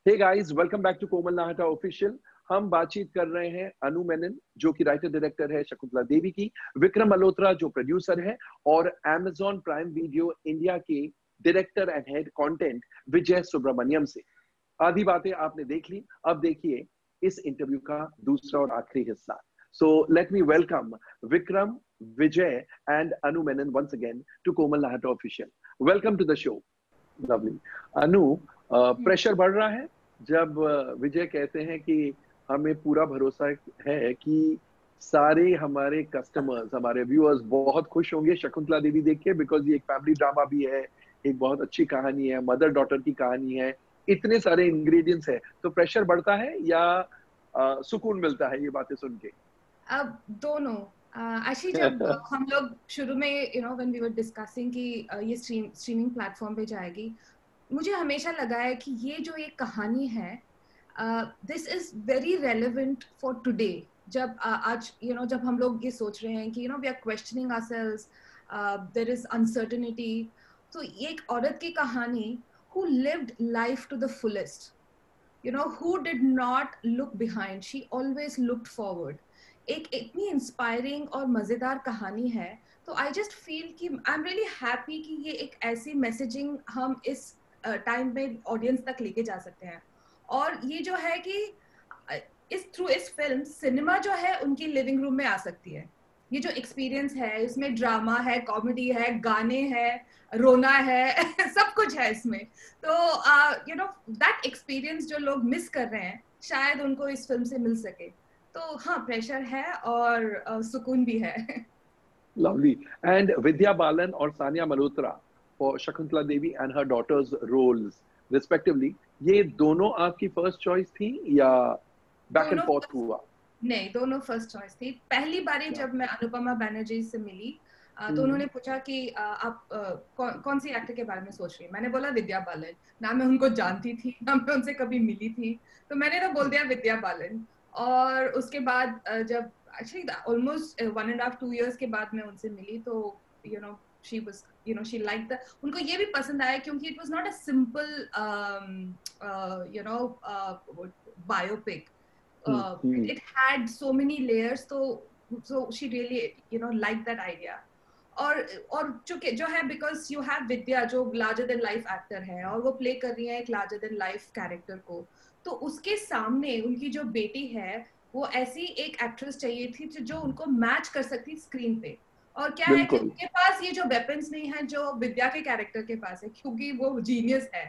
Hey guys, welcome back to Komal Nahta official. हम बातचीत कर रहे हैं अनु मेनन, जो कि राइटर डायरेक्टर है शकुंतला देवी की, विक्रम मल्होत्रा जो प्रोड्यूसर है, और Amazon प्राइम वीडियो इंडिया के डायरेक्टर एंड हेड कंटेंट विजय सुब्रमण्यम से। आधी बातें आपने देख ली, अब देखिए इस इंटरव्यू का दूसरा और आखिरी हिस्सा। So let me welcome Vikram, Vijay and Anu Menon once again to Komal Nahata Official. Welcome to the show. Lovely. Anu, pressure बढ़ रहा है जब विजय कहते हैं कि हमें पूरा भरोसा है कि सारे हमारे कस्टमर्स, हमारे व्यूअर्स बहुत खुश होंगे शकुंतला देवी देख के, बिकॉज ये एक फैमिली ड्रामा भी है, एक बहुत अच्छी कहानी है, मदर डॉटर की कहानी है, इतने सारे इंग्रेडिएंट्स है, तो प्रेशर बढ़ता है या सुकून मिलता है ये बातें सुन के? अब दोनों actually जब हम लोग शुरू में when we were discussing कि ये स्ट्रीमिंग प्लेटफॉर्म पे जाएगी, मुझे हमेशा लगा है कि ये जो एक कहानी है, this is very relevant for today. जब आज जब हम लोग ये सोच रहे हैं कि we are questioning ourselves, there is uncertainty, तो ये एक औरत की कहानी who lived life to the fullest, who did not look behind, she always looked forward. एक इतनी इंस्पायरिंग और मजेदार कहानी है, तो आई जस्ट फील कि आई एम रियली हैप्पी कि ये एक ऐसी मैसेजिंग हम इस टाइम में ऑडियंस तक लेके जा सकते हैं। और ये जो है कि इस फिल्म सिनेमा जो है उनकी लिविंग रूम में आ सकती है। ये जो एक्सपीरियंस है, इसमें ड्रामा है, कॉमेडी है, गाने हैं, रोना है सब कुछ है इसमें। तो दैट एक्सपीरियंस जो लोग मिस कर रहे हैं, शायद उनको इस फिल्म से मिल सके। तो हाँ, प्रेशर है और सुकून भी है। Lovely. And Vidya Balan और Sania Malhotra for Shakuntala Devi and her daughter's roles respectively, ये दोनों आपकी फर्स्ट चॉइस थी या बैक एंड फोर्थ हुआ? नहीं, दोनों फर्स्ट चॉइस थी। पहली बारी जब मैं अनुपमा बैनर्जी से मिली, तो उन्होंने पूछा कि आप कौन सी एक्टर के बारे में सोच रही हैं? मैंने बोला विद्या बालन। ना मैं उनको जानती थी, ना मैं उनसे कभी मिली थी, तो मैंने तो बोल दिया विद्या बालन। और उसके बाद जब एक्चुअली ऑलमोस्ट 1.5-2 years के बाद मैं उनसे मिली, तो she was she liked the, उनको ये भी पसंद आया क्योंकि it was not a simple biopic. It had so many layers, so she really liked that idea. और चूंकि जो है, because you have विद्या जो larger than life actor है और वो प्ले कर रही है एक larger than life कैरेक्टर को, तो उसके सामने उनकी जो बेटी है वो ऐसी एक एक्ट्रेस चाहिए थी जो उनको मैच कर सकती स्क्रीन पे। और क्या है कि उनके पास ये जो वेपन्स नहीं है जो विद्या के कैरेक्टर के पास है, क्योंकि वो जीनियस है।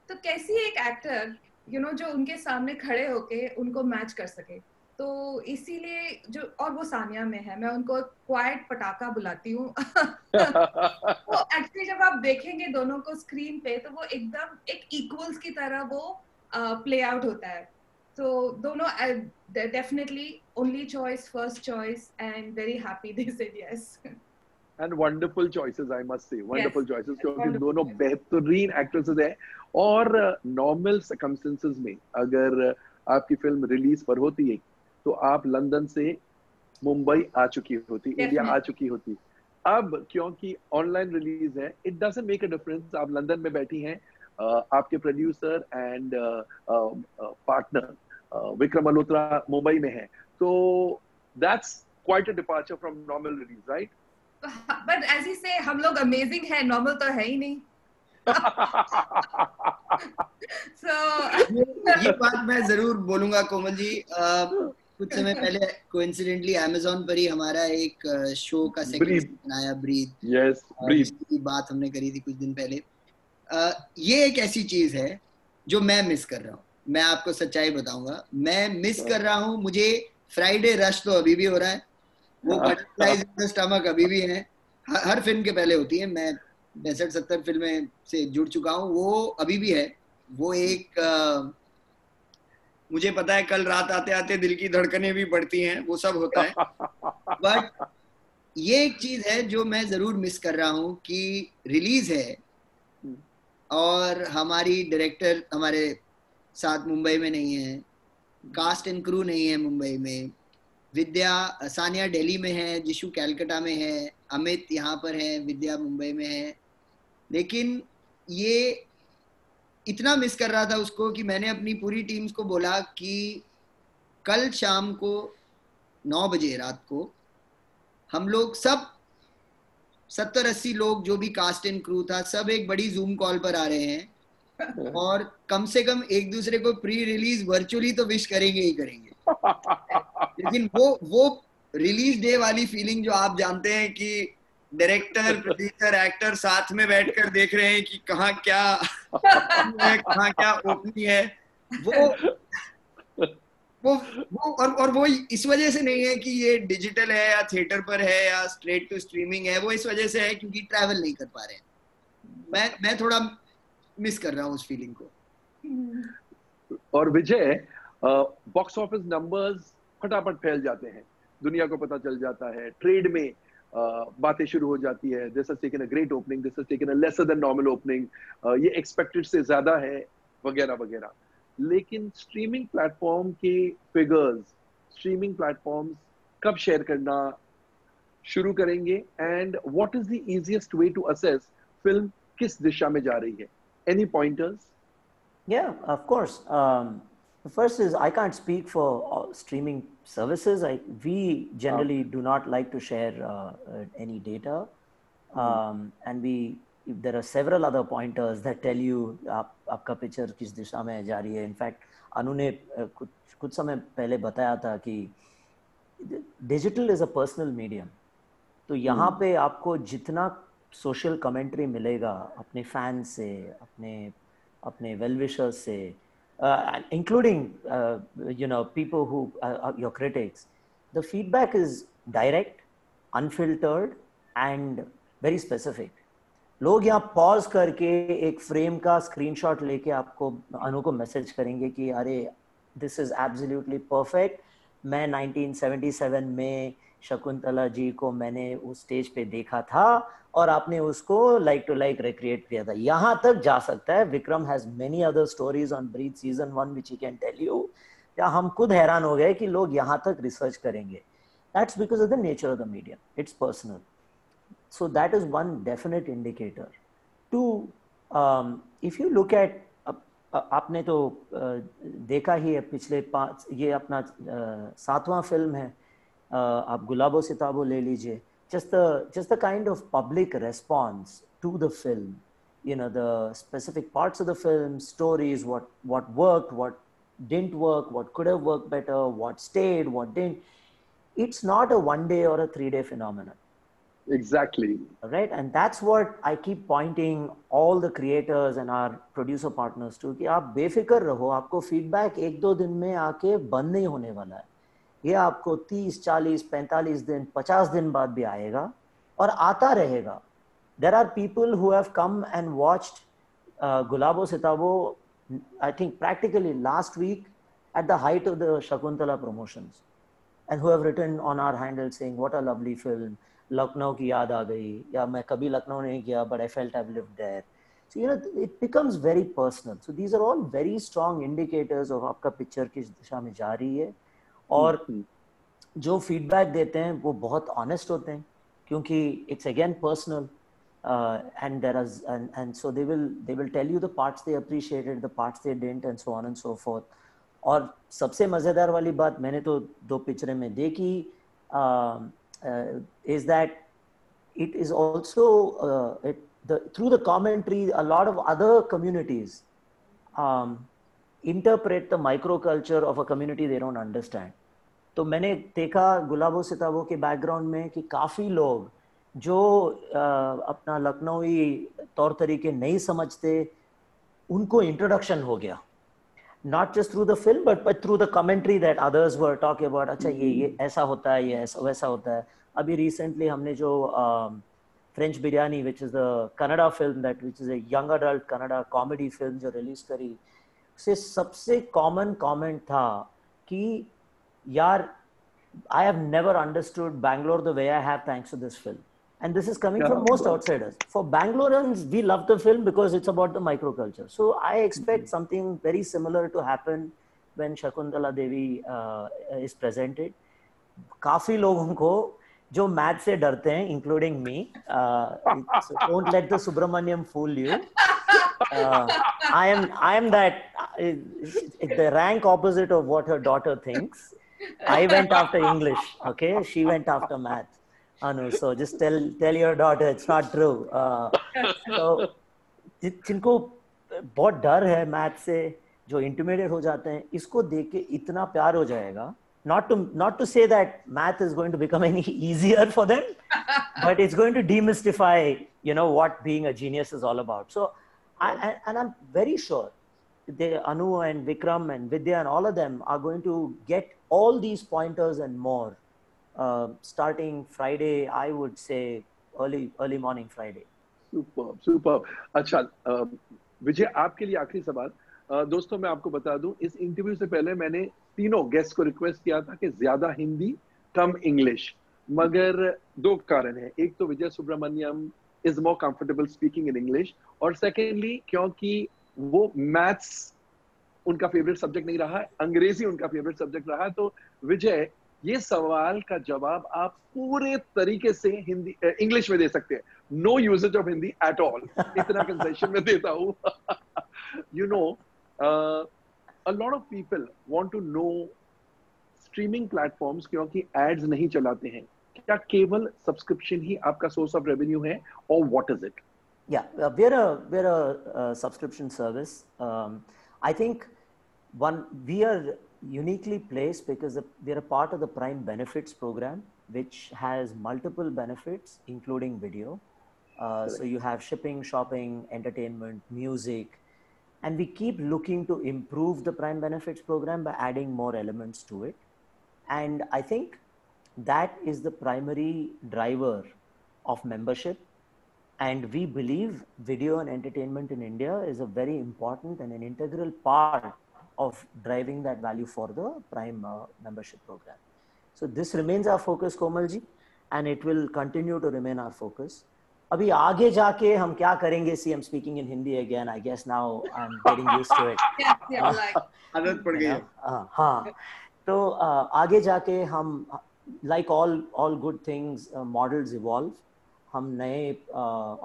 तो कैसी एक एक्टर जो उनके सामने खड़े होके उनको मैच कर सके, तो इसीलिए जो, और वो सानिया में है, मैं उनको क्वाइट पटाखा बुलाती हूँ। तो एक्चुअली जब आप देखेंगे दोनों को स्क्रीन पे, तो वो एकदम एक इक्वल्स की तरह वो प्ले आउट होता है। तो दोनों definitely only choice, first choice, and very happy they said yes. And wonderful choices, I must say, wonderful choices, क्योंकि दोनों बेहतरीन एक्ट्रेसेस हैं। और नॉर्मल सर्कमस्टेंसेस में अगर आपकी फिल्म रिलीज पर होती है तो आप लंदन से मुंबई आ चुकी होती, इंडिया आ चुकी होती। अब क्योंकि ऑनलाइन रिलीज है, it doesn't make a difference. आप लंदन में बैठी हैं, आपके producer and partner Vikram Malhotra Mumbai में है, तो that's quite a departure from normal release, right? But as he says, हम लोग अमेजिंग है, नॉर्मल तो है ही नहीं। ये बात मैं जरूर बोलूंगा कोमल जी। कुछ समय पहले कोइंसिडेंटली Amazon पर ही हमारा एक शो का सेगमेंट बनाया, ब्रीथ। यस, ब्रीथ की बात हमने करी थी कुछ दिन पहले। ये एक ऐसी चीज है जो मैं मिस कर रहा हूँ। मैं आपको सच्चाई बताऊंगा, मैं मिस कर रहा हूँ। मुझे फ्राइडे रश तो अभी भी हो रहा है, वो बटरफ्लाइज इन द स्टमक अभी भी है, हर फिल्म के पहले होती है। मैं 65-70 फिल्में से जुड़ चुका हूँ, वो अभी भी है। वो एक मुझे पता है कल रात आते आते दिल की धड़कनें भी बढ़ती हैं, वो सब होता है। बट ये एक चीज है जो मैं जरूर मिस कर रहा हूँ कि रिलीज है और हमारी डायरेक्टर हमारे साथ मुंबई में नहीं है, कास्ट एंड क्रू नहीं है मुंबई में, सानिया दिल्ली में है, जिशु कैलकाटा में है, अमित यहाँ पर है, विद्या मुंबई में है। लेकिन ये इतना मिस कर रहा था उसको कि मैंने अपनी पूरी टीम्स को बोला कि कल शाम को 9 बजे रात को हम लोग सब 70-80 लोग जो भी कास्ट एंड क्रू था सब एक बड़ी जूम कॉल पर आ रहे हैं और कम से कम एक दूसरे को प्री रिलीज वर्चुअली तो विश करेंगे ही करेंगे। लेकिन वो रिलीज डे वाली फीलिंग जो आप जानते हैं कि डायरेक्टर, प्रोड्यूसर, एक्टर साथ में बैठकर देख रहे हैं कि कहाँ क्या है, कहाँ क्या ओपनिंग है, वो वो इस वजह से नहीं है कि ये डिजिटल है या थिएटर पर है या स्ट्रेट टू स्ट्रीमिंग है, वो इस वजह से है क्योंकि ट्रैवल नहीं कर पा रहे हैं। मैं थोड़ा मिस कर रहा हूँ उस फीलिंग को। और विजय, बॉक्स ऑफिस नंबर्स फटाफट फैल जाते हैं, दुनिया को पता चल जाता है, ट्रेड में बातें शुरू हो जाती है, this has taken a great opening, this has taken a lesser than normal opening, ये एक्सपेक्टेड से ज्यादा है, वगैरह वगैरह। लेकिन स्ट्रीमिंग प्लेटफॉर्म के फिगर्स, स्ट्रीमिंग प्लेटफॉर्म्स कब शेयर करना शुरू करेंगे, and what is the easiest way to assess film किस दिशा में जा रही है? Any pointers? Yeah, of course. The first is I can't speak for streaming services. We generally do not like to share any data, and there are several other pointers that tell you आपका picture किस दिशा में जा रही है. In fact, अनु ने कुछ समय पहले बताया था कि digital is a personal medium. तो यहाँ पे आपको जितना social commentary मिलेगा अपने fans से, अपने well-wishers से, including people who are your critics, the feedback is direct, unfiltered and very specific. लोग यहाँ पॉज करके एक फ्रेम का स्क्रीनशॉट लेके आपको अनु को मैसेज करेंगे कि अरे दिस इज एब्सोल्युटली परफेक्ट, मैं 1977 में शकुंतला जी को मैंने उस स्टेज पे देखा था और आपने उसको लाइक टू लाइक रिक्रिएट किया था. यहाँ तक जा सकता है. Vikram has many other stories on Breathe season 1 which he can tell you. या हम खुद हैरान हो गए कि लोग यहाँ तक रिसर्च करेंगे. That's because of the nature of the medium. It's personal. So that is one definite indicator. Two, if you look at, आपने तो देखा ही है पिछले 5, ये अपना 7वां फिल्म है, आप गुलाबो सिताबो ले लीजिए. Just the kind of public response to the film, the specific parts of the film, stories, what worked, what didn't work, what could have worked better, what stayed, what didn't. It's not a 1 day or a 3-day phenomenon. Exactly. Right, and that's what I keep pointing all the creators and our producer partners to, कि आप बेफिक्र रहो, आपको feedback 1-2 दिन में आके बंद नहीं होने वाला है. ये आपको 30, 40, 45 दिन, 50 दिन बाद भी आएगा और आता रहेगा. There are people who have come and watched Gulabo Sitabo, I think practically last week at the height of the Shakuntala promotions, and who have written on our handle saying what a lovely film, Lucknow की याद आ गई, या मैं कभी लखनऊ नहीं गया but I felt I've lived there. So it becomes very personal. So these are all very strong indicators of आपका picture किस दिशा में जा रही है. और जो फीडबैक देते हैं वो बहुत ऑनेस्ट होते हैं क्योंकि it's again personal, and there is and so they will tell you the parts they appreciated, the parts they didn't, and so on and so forth. और सबसे मजेदार वाली बात मैंने तो 2 पिक्चरें में देखी, is that it is also through the commentary a lot of other communities interpret the microculture of a community they don't understand. तो मैंने देखा गुलाबो सिताबो के बैकग्राउंड में कि काफ़ी लोग जो अपना लखनऊई तौर तरीके नहीं समझते उनको इंट्रोडक्शन हो गया, not just through the film but through the commentary that others were talking about. अच्छा ये ऐसा होता है, ये ऐसा वैसा होता है. अभी recently हमने जो French Biryani, which is the Kannada film which is a young adult Kannada comedy film जो रिलीज करी, उससे सबसे common comment था कि यार I have never understood Bangalore the way I have thanks to this film. And this is coming from most outsiders. For Bangaloreans, we love the film because it's about the microculture. So I expect something very similar to happen when Shakuntala Devi is presented. काफी लोगों को जो math से डरते हैं, including me, so don't let the Subramaniam fool you. I am that the rank opposite of what her daughter thinks. I went after English, okay? She went after math. Anu, so just tell your daughter it's not true. So जिनको बहुत डर है math से, जो intimidate हो जाते हैं, इसको देख के इतना प्यार हो जाएगा. Not to say that math is going to become any easier for them, but it's going to demystify, what being a genius is all about. So, I'm very sure Anu and Vikram and Vidya and all of them are going to get all these pointers and more starting Friday. I would say early morning Friday. Superb. अच्छा, विजय आपके लिए आखिरी सवाल. दोस्तों मैं आपको बता दूं, इस इंटरव्यू से पहले मैंने तीनों गेस्ट को रिक्वेस्ट किया था कि ज्यादा हिंदी कम इंग्लिश, मगर दो कारण है. एक तो Vijay Subramaniam is more comfortable speaking in English, और सेकेंडली क्योंकि वो मैथ्स उनका फेवरेट सब्जेक्ट नहीं रहा, अंग्रेजी उनका फेवरेट सब्जेक्ट रहा. तो विजय, ये सवाल का जवाब आप पूरे तरीके से हिंदी इंग्लिश में दे सकते हैं. No usages of Hindi at all. इतना कंसेशन में देता हूँ. A lot of people want to know streaming platforms क्योंकि ads नहीं चलाते हैं. क्या केवल सब्सक्रिप्शन ही आपका सोर्स ऑफ रेवेन्यू है, और what is it? Yeah, we're a subscription service. I think we are uniquely placed because we're a part of the Prime Benefits program, which has multiple benefits, including video. So you have shipping, shopping, entertainment, music. And we keep looking to improve the Prime Benefits program by adding more elements to it. And I think that is the primary driver of membership. And we believe video and entertainment in India is a very important and an integral part of driving that value for the Prime membership program. So this remains our focus, Komalji, and it will continue to remain our focus. अभी आगे जाके हम क्या करेंगे? See, I'm speaking in Hindi again. I guess now I'm getting used to it. आदत पड़ गई है. हाँ. तो आगे जाके हम, like all good things, models evolve. हम नए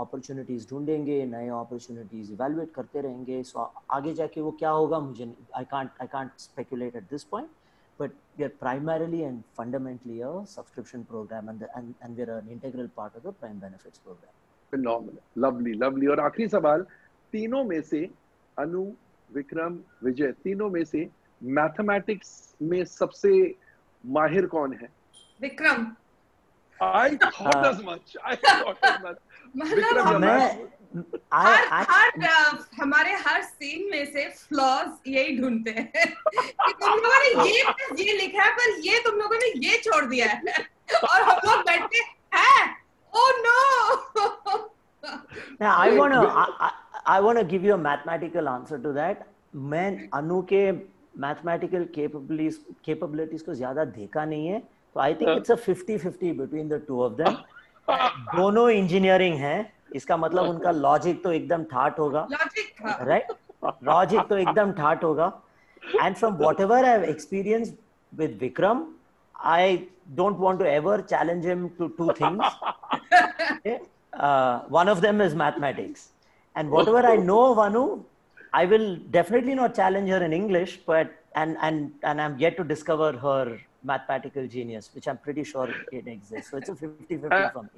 opportunities ढूंढेंगे, नए opportunities evaluate करते रहेंगे. So आगे जाके वो क्या होगा मुझे, I can't speculate at this point. But we are primarily and fundamentally a subscription program, and we are an integral part of the Prime Benefits program. Phenomenal, lovely. और आखिरी सवाल, तीनों में से अनु, विक्रम, विजय, तीनों में से मैथमेटिक्स में सबसे माहिर कौन है? Vikram. I thought as much. Vikram, हमारे हर सीन में से फ्लॉज यही ढूंढते हैं कि तुम लोगों ने ये लिखा है पर ये तुम लोगों ने ये छोड़ दिया है, और हम लोग बैठे हैं, oh no. Now I wanna give you a mathematical answer to that. मैं अनु के mathematical capabilities को ज्यादा देखा नहीं है, तो I think it's a 50-50 between the two of them. दोनों इंजीनियरिंग हैं, इसका मतलब उनका लॉजिक तो एकदम ठाट होगा, राइट? लॉजिक तो एकदम ठाट होगा. And from whatever I have experienced with Vikram, I don't want to ever challenge him to two things. One of them is mathematics, and whatever I know of Anu, I will definitely not challenge her in English, but and I'm yet to discover her mathematical genius, which I'm pretty sure it exists. So it's a 50-50 for me.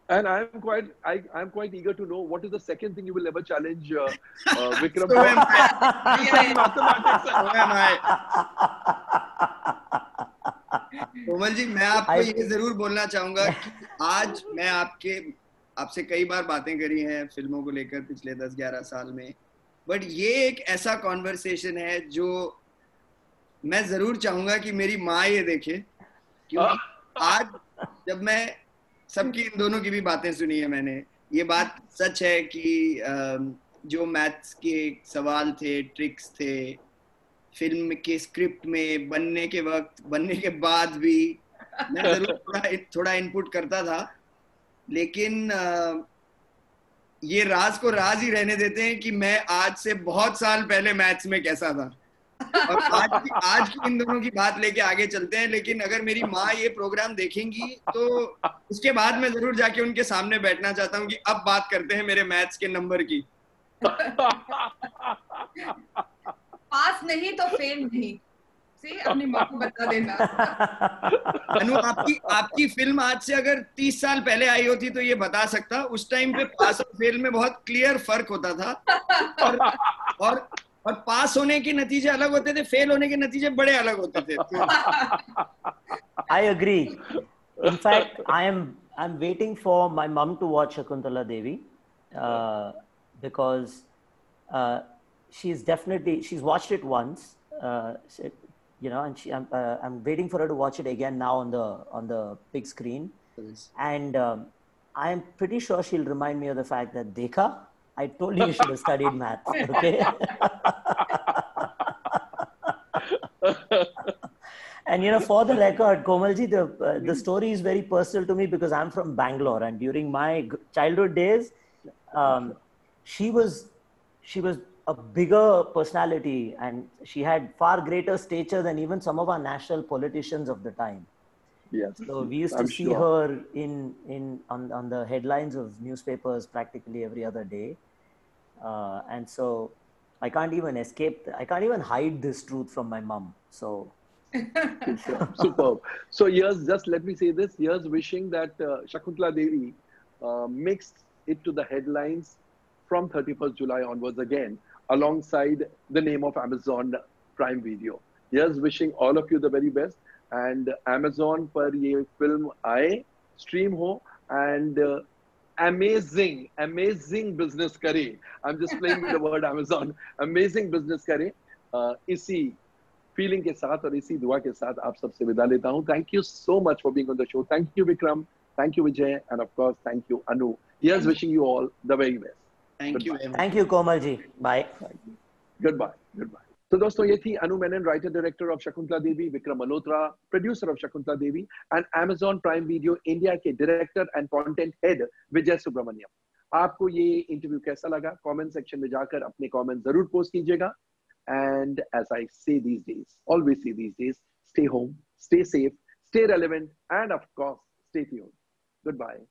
And I'm quite eager to know what is the second thing you will ever challenge Vikram. So am I. Komal ji, मैं आपको ये जरूर बोलना चाहूंगा कि आज मैं आपसे कई बार बातें करी हैं फिल्मों को लेकर पिछले 10-11 साल में, बट ये एक ऐसा कॉन्वर्सेशन है जो मैं जरूर चाहूंगा कि मेरी माँ ये देखे, क्योंकि आज जब मैं सबकी इन दोनों की भी बातें सुनी है मैंने, ये बात सच है कि जो मैथ्स के सवाल थे, ट्रिक्स थे, फिल्म के स्क्रिप्ट में बनने के वक्त, बनने के बाद भी मैं जरूर थोड़ा इनपुट करता था, लेकिन ये राज को राज ही रहने देते हैं कि मैं आज से बहुत साल पहले मैथ्स में कैसा था, और आज की इन दोनों की बात लेके आगे चलते हैं. लेकिन अगर मेरी माँ ये प्रोग्राम देखेंगी तो उसके बाद मैं जरूर जाके उनके सामने बैठना चाहता हूँ कि अब बात करते हैं मेरे मैथ्स के नंबर की. पास नहीं तो फेल नहीं। अपनी माँ को बता देना। अनु, आपकी फिल्म आज से अगर 30 साल पहले आई होती तो ये बता सकता। उस टाइम पे पास और फेल में बहुत क्लियर फर्क होता था, और पास होने के नतीजे अलग होते थे, फेल होने के नतीजे बड़े अलग होते थे। I agree. In fact, I'm waiting for my mom to watch Shakuntala Devi because she's watched it once, you know, and I'm waiting for her to watch it again now on the big screen. Yes. And I'm pretty sure she'll remind me of the fact that Dekha, I told you should have studied math. Okay. And you know, for the record, Komalji, the story is very personal to me because I'm from Bangalore, and during my childhood days, she was a bigger personality, and she had far greater stature than even some of our national politicians of the time. Yes. So we used to see her on the headlines of newspapers practically every other day, and so I can't even hide this truth from my mom. So. Superb. So here's, just let me say this, here's wishing that Shakuntala Devi makes it to the headlines from 31st July onwards again, alongside the name of Amazon Prime Video. Here's wishing all of you the very best, and Amazon पर ये film आए, stream हो, and amazing business करे. I'm just playing with the word Amazon. Amazing business करे. इसी feeling के साथ और इसी दुआ के साथ आप सबसे विदा लेता हूं. Thank you so much for being on the show. Thank you Vikram, thank you Vijay, and of course thank you Anu. Here's wishing you all the very best. Thank you Komal ji. Bye. Good bye. तो दोस्तों, ये थी Anu Menon, writer director of Shakuntala Devi, Vikram Malhotra, producer of Shakuntala Devi, and Amazon prime video India के director and content head Vijay Subramaniam. आपको ये interview कैसा लगा? Comment section में जाकर अपने कमेंट जरूर पोस्ट कीजिएगा. And as I say these days, always say these days, stay home, stay safe, stay relevant, and of course, stay tuned. Goodbye.